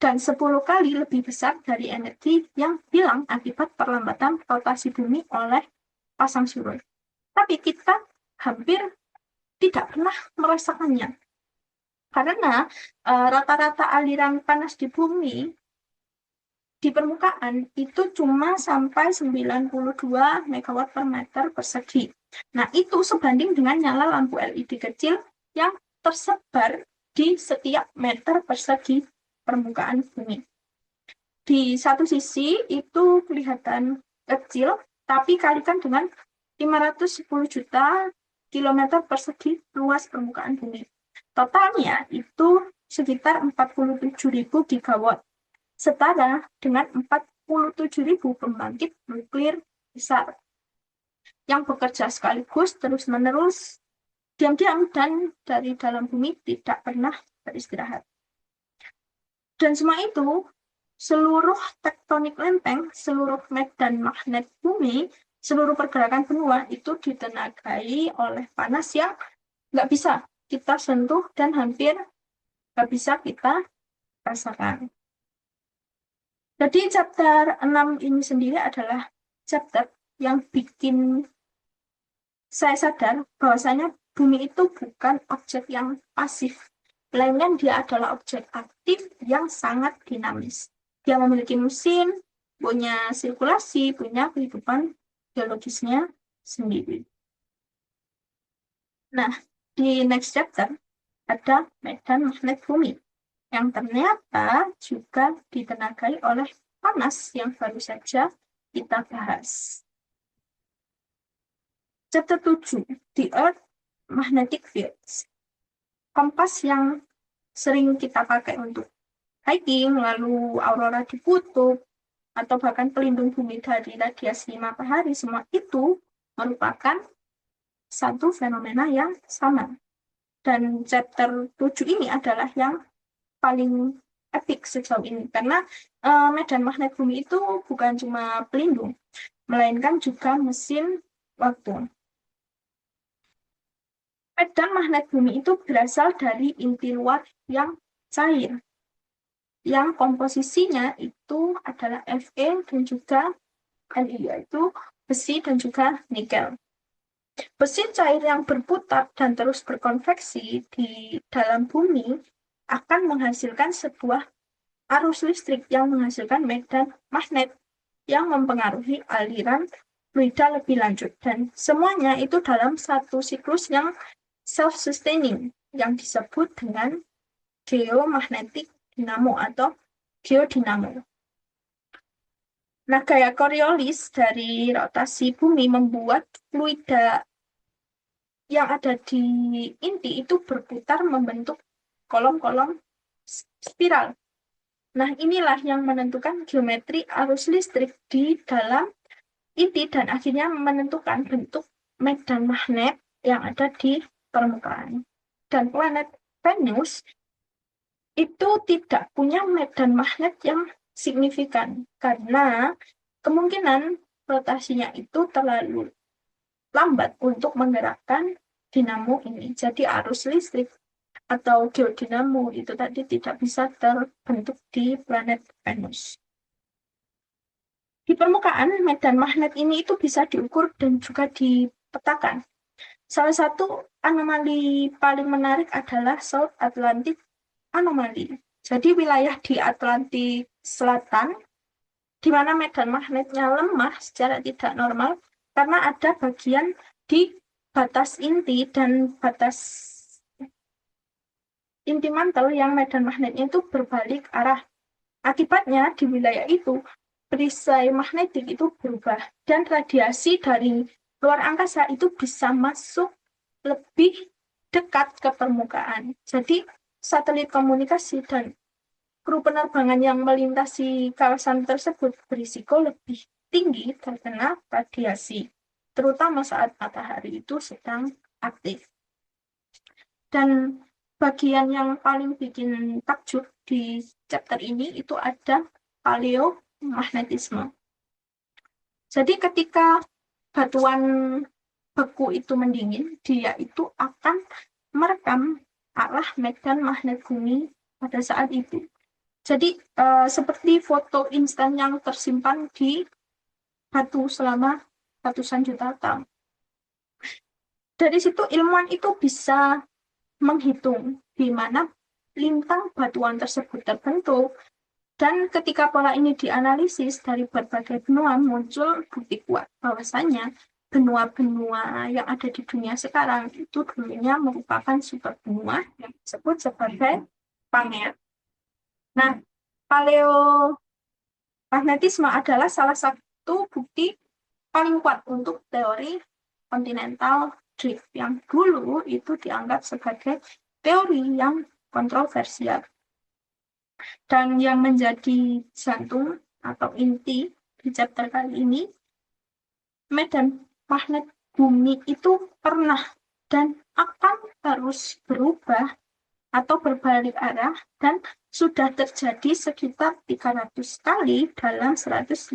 Dan 10 kali lebih besar dari energi yang hilang akibat perlambatan rotasi bumi oleh pasang surut. Tapi kita hampir tidak pernah merasakannya. Karena rata-rata aliran panas di bumi di permukaan itu cuma sampai 92 megawatt per meter persegi. Nah, itu sebanding dengan nyala lampu LED kecil yang tersebar di setiap meter persegi permukaan bumi. Di satu sisi itu kelihatan kecil, tapi kalikan dengan 510 juta kilometer persegi luas permukaan bumi. Totalnya itu sekitar 47.000 gigawatt, setara dengan 47.000 pembangkit nuklir besar yang bekerja sekaligus terus-menerus, diam-diam dan dari dalam bumi tidak pernah beristirahat. Dan semua itu, seluruh tektonik lempeng, seluruh medan magnet bumi, seluruh pergerakan benua itu ditenagai oleh panas yang nggak bisa kita sentuh dan hampir nggak bisa kita rasakan. Jadi chapter 6 ini sendiri adalah chapter yang bikin saya sadar bahwasanya bumi itu bukan objek yang pasif, melainkan dia adalah objek aktif yang sangat dinamis. Dia memiliki mesin, punya sirkulasi, punya kehidupan geologisnya sendiri. Nah, di next chapter ada medan magnet bumi yang ternyata juga ditenagai oleh panas yang baru saja kita bahas. Chapter 7, The Earth Magnetic Fields. Kompas yang sering kita pakai untuk hiking, lalu aurora di kutub, atau bahkan pelindung bumi dari radiasi matahari, semua itu merupakan satu fenomena yang sama. Dan chapter 7 ini adalah yang paling epic sejauh ini, karena medan magnet bumi itu bukan cuma pelindung, melainkan juga mesin waktu. Medan magnet bumi itu berasal dari inti luar yang cair, yang komposisinya itu adalah Fe dan juga Ni, yaitu besi dan juga nikel. Besi cair yang berputar dan terus berkonveksi di dalam bumi akan menghasilkan sebuah arus listrik yang menghasilkan medan magnet yang mempengaruhi aliran fluida lebih lanjut. Dan semuanya itu dalam satu siklus yang self-sustaining yang disebut dengan geomagnetic dinamo atau geodinamo. Nah, gaya Coriolis dari rotasi bumi membuat fluida yang ada di inti itu berputar membentuk kolom-kolom spiral. Nah, inilah yang menentukan geometri arus listrik di dalam inti dan akhirnya menentukan bentuk medan magnet yang ada di permukaan. Dan planet Venus itu tidak punya medan magnet yang signifikan karena kemungkinan rotasinya itu terlalu lambat untuk menggerakkan dinamo ini. Jadi arus listrik atau geodinamo itu tadi tidak bisa terbentuk di planet Venus. Di permukaan, medan magnet ini itu bisa diukur dan juga dipetakan. Salah satu anomali paling menarik adalah South Atlantic Anomaly. Jadi wilayah di Atlantik Selatan, di mana medan magnetnya lemah secara tidak normal, karena ada bagian di batas inti dan batas inti mantel yang medan magnetnya itu berbalik arah. Akibatnya di wilayah itu, perisai magnetik itu berubah dan radiasi dari luar angkasa itu bisa masuk lebih dekat ke permukaan. Jadi satelit komunikasi dan kru penerbangan yang melintasi kawasan tersebut berisiko lebih tinggi terkena radiasi, terutama saat matahari itu sedang aktif. Dan bagian yang paling bikin takjub di chapter ini itu ada paleomagnetisme. Jadi ketika batuan beku itu mendingin, dia itu akan merekam arah medan magnet bumi pada saat itu. Jadi seperti foto instan yang tersimpan di batu selama ratusan juta tahun. Dari situ ilmuwan itu bisa menghitung di mana lintang batuan tersebut terbentuk, dan ketika pola ini dianalisis dari berbagai benua, muncul bukti kuat bahwasanya benua-benua yang ada di dunia sekarang itu dulunya merupakan superbenua yang disebut sebagai Pangea. Nah, paleomagnetisme adalah salah satu bukti paling kuat untuk teori continental drift yang dulu itu dianggap sebagai teori yang kontroversial. Dan yang menjadi jantung atau inti di chapter kali ini, medan magnet bumi itu pernah dan akan terus berubah atau berbalik arah dan sudah terjadi sekitar 300 kali dalam 150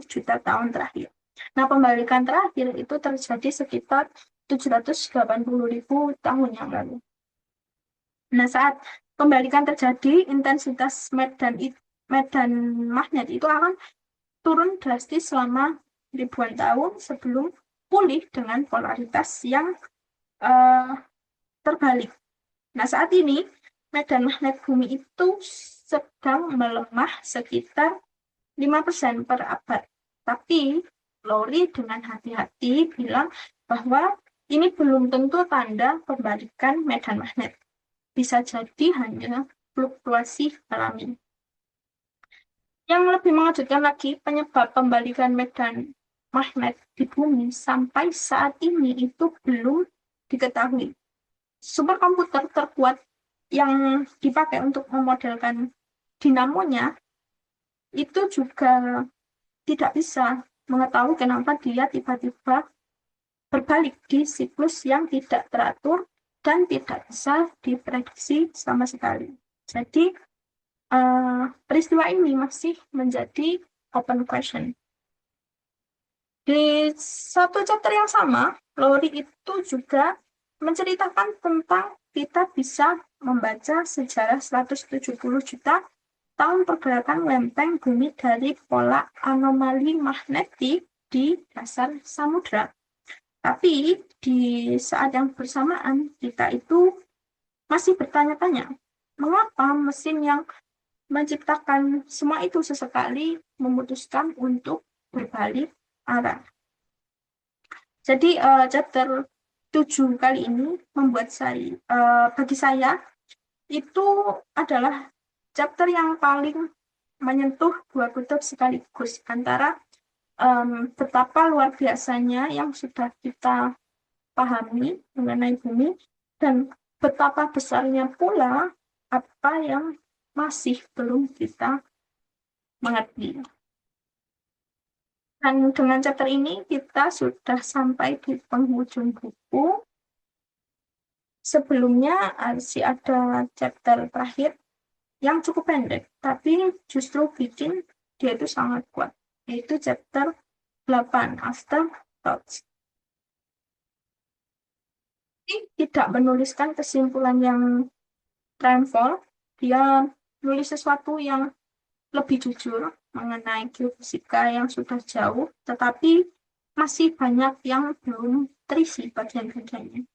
juta tahun terakhir. Nah, pembalikan terakhir itu terjadi sekitar 780.000 tahun yang lalu. Nah, saat pembalikan terjadi, intensitas medan magnet itu akan turun drastis selama ribuan tahun sebelum pulih dengan polaritas yang terbalik. Nah, saat ini medan magnet bumi itu sedang melemah sekitar 5% per abad. Tapi Lowry dengan hati-hati bilang bahwa ini belum tentu tanda pembalikan medan magnet. Bisa jadi hanya fluktuasi alami. Yang lebih mengejutkan lagi, penyebab pembalikan medan magnet di bumi sampai saat ini itu belum diketahui. Superkomputer terkuat yang dipakai untuk memodelkan dinamonya itu juga tidak bisa mengetahui kenapa dia tiba-tiba berbalik di siklus yang tidak teratur dan tidak bisa diprediksi sama sekali. Jadi peristiwa ini masih menjadi open question. Di satu chapter yang sama, Lowry itu juga menceritakan tentang kita bisa membaca sejarah 170 juta tahun pergerakan lempeng bumi dari pola anomali magnetik di dasar samudra. Tapi di saat yang bersamaan, kita itu masih bertanya-tanya, mengapa mesin yang menciptakan semua itu sesekali memutuskan untuk berbalik arah. Jadi chapter 7 kali ini membuat bagi saya itu adalah chapter yang paling menyentuh dua kutub sekaligus antara betapa luar biasanya yang sudah kita pahami mengenai bumi dan betapa besarnya pula apa yang masih belum kita mengerti. Dan dengan chapter ini kita sudah sampai di penghujung buku. Sebelumnya masih ada chapter terakhir yang cukup pendek, tapi justru bikin dia itu sangat kuat, yaitu chapter 8, Afterthoughts. Tidak menuliskan kesimpulan yang triumphal, dia menulis sesuatu yang lebih jujur mengenai geofisika yang sudah jauh, tetapi masih banyak yang belum terisi bagian-bagiannya.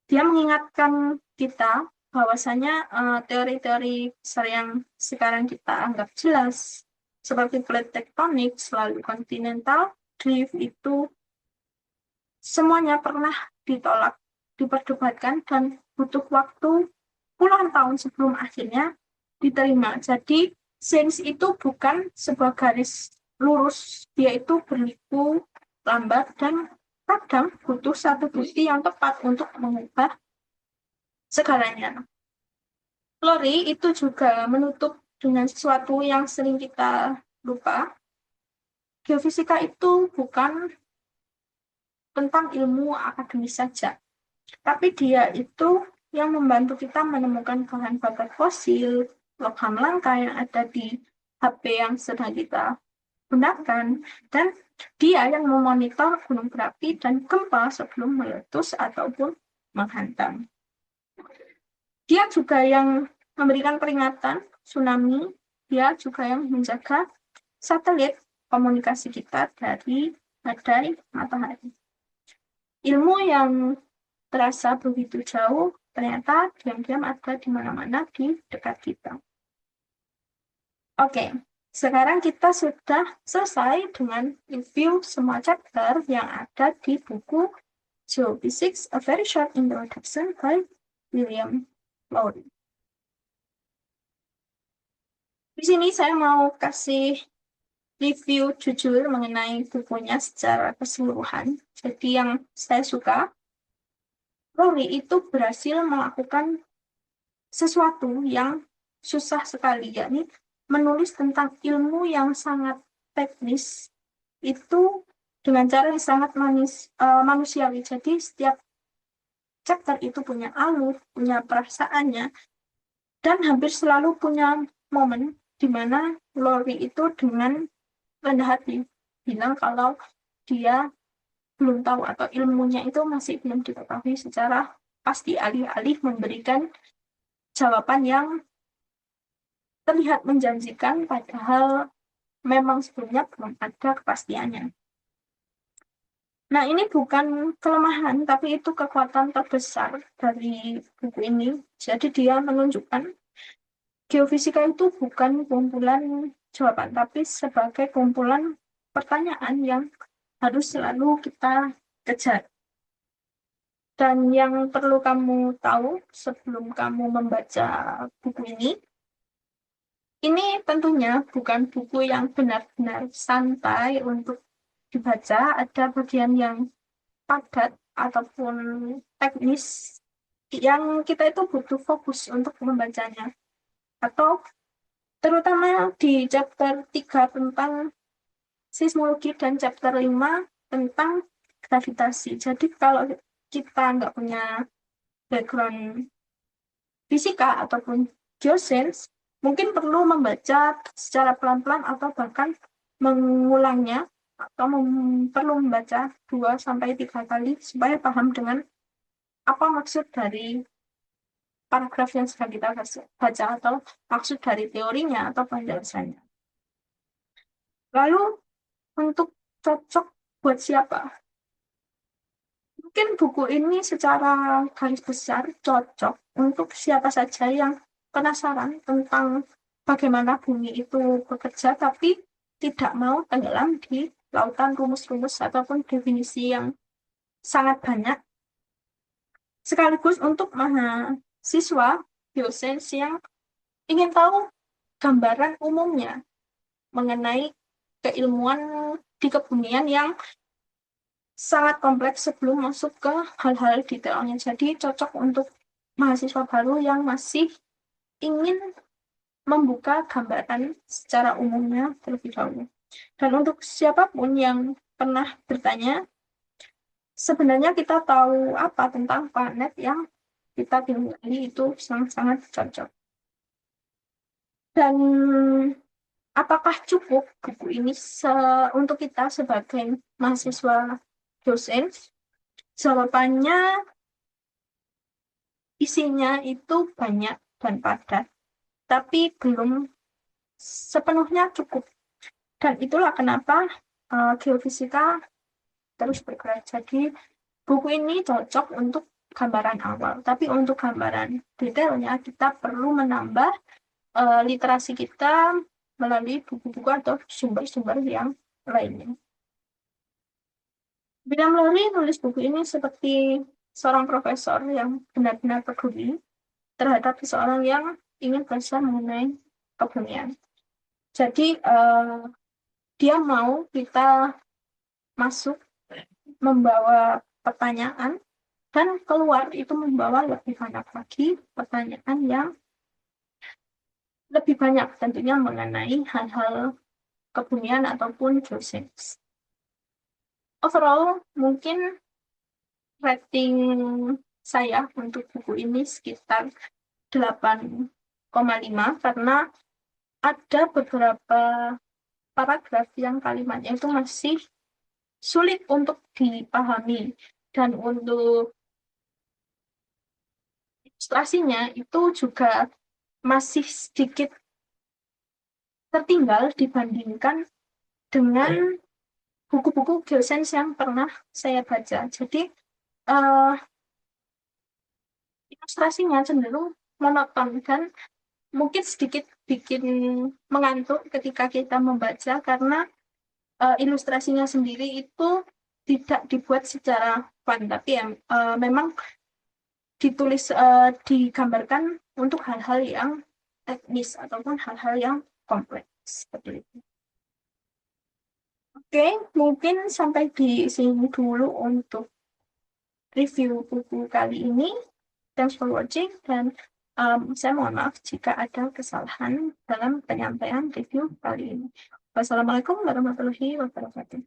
Dia mengingatkan kita bahwasanya teori-teori besar yang sekarang kita anggap jelas, seperti plate tektonik, selalu kontinental, drift itu semuanya pernah ditolak, diperdebatkan, dan butuh waktu puluhan tahun sebelum akhirnya diterima. Jadi, sains itu bukan sebuah garis lurus, dia itu berliku, lambat, dan kadang butuh satu bukti yang tepat untuk mengubah segalanya. Lori itu juga menutup dengan sesuatu yang sering kita lupa. Geofisika itu bukan tentang ilmu akademis saja, tapi dia itu yang membantu kita menemukan bahan bakar fosil, logam langka yang ada di HP yang sedang kita gunakan, dan dia yang memonitor gunung berapi dan gempa sebelum meletus ataupun menghantam. Dia juga yang memberikan peringatan tsunami, dia juga yang menjaga satelit komunikasi kita dari badai matahari. Ilmu yang terasa begitu jauh, ternyata diam-diam ada di mana-mana di dekat kita. Oke, sekarang kita sudah selesai dengan review semua chapter yang ada di buku Geophysics, A Very Short Introduction by William Lowry. Di sini saya mau kasih review jujur mengenai bukunya secara keseluruhan. Jadi yang saya suka, Lowry itu berhasil melakukan sesuatu yang susah sekali, yakni menulis tentang ilmu yang sangat teknis itu dengan cara yang sangat manusiawi. Jadi setiap chapter itu punya alur, punya perasaannya, dan hampir selalu punya momen di mana Lori itu dengan rendah hati bilang kalau dia belum tahu atau ilmunya itu masih belum diketahui secara pasti, alih-alih memberikan jawaban yang terlihat menjanjikan padahal memang sebelumnya belum ada kepastiannya. Nah, ini bukan kelemahan, tapi itu kekuatan terbesar dari buku ini. Jadi dia menunjukkan geofisika itu bukan kumpulan jawaban, tapi sebagai kumpulan pertanyaan yang harus selalu kita kejar. Dan yang perlu kamu tahu sebelum kamu membaca buku ini tentunya bukan buku yang benar-benar santai untuk dibaca. Ada bagian yang padat ataupun teknis yang kita itu butuh fokus untuk membacanya. Atau terutama di chapter 3 tentang seismologi dan chapter 5 tentang gravitasi. Jadi kalau kita nggak punya background fisika ataupun geoscience, mungkin perlu membaca secara pelan-pelan atau bahkan mengulangnya atau perlu membaca 2 sampai 3 kali supaya paham dengan apa maksud dari paragraf yang sedang kita baca atau maksud dari teorinya atau penjelasannya. Lalu untuk cocok buat siapa? Mungkin buku ini secara garis besar cocok untuk siapa saja yang penasaran tentang bagaimana bumi itu bekerja, tapi tidak mau tenggelam di lautan rumus-rumus ataupun definisi yang sangat banyak. Sekaligus untuk mahasiswa biosains yang ingin tahu gambaran umumnya mengenai keilmuan di kebumian yang sangat kompleks sebelum masuk ke hal-hal detailnya. Jadi cocok untuk mahasiswa baru yang masih ingin membuka gambaran secara umumnya terlebih dahulu. Dan untuk siapapun yang pernah bertanya, sebenarnya kita tahu apa tentang planet yang kita tinggali itu sangat-sangat cocok. Dan apakah cukup buku ini untuk kita sebagai mahasiswa dosen? Jawabannya isinya itu banyak dan padat, tapi belum sepenuhnya cukup. Dan itulah kenapa geofisika terus bergerak. Jadi buku ini cocok untuk gambaran awal, tapi untuk gambaran detailnya kita perlu menambah literasi kita melalui buku-buku atau sumber-sumber yang lainnya. William Lowry nulis buku ini seperti seorang profesor yang benar-benar peduli terhadap seseorang yang ingin belajar mengenai kebumian. Jadi dia mau kita masuk membawa pertanyaan dan keluar itu membawa lebih banyak lagi pertanyaan yang lebih banyak tentunya mengenai hal-hal kebumian ataupun geosains. Overall, mungkin rating saya untuk buku ini sekitar 8,5 karena ada beberapa paragraf yang kalimatnya itu masih sulit untuk dipahami dan untuk ilustrasinya itu juga masih sedikit tertinggal dibandingkan dengan buku-buku geosains yang pernah saya baca. Jadi uh, ilustrasinya cenderung monoton dan mungkin sedikit bikin mengantuk ketika kita membaca karena ilustrasinya sendiri itu tidak dibuat secara fun, tapi memang ditulis digambarkan untuk hal-hal yang teknis ataupun hal-hal yang kompleks seperti itu. Oke, mungkin sampai di sini dulu untuk review buku kali ini. Thanks for watching dan saya mohon maaf jika ada kesalahan dalam penyampaian review kali ini. Wassalamualaikum warahmatullahi wabarakatuh.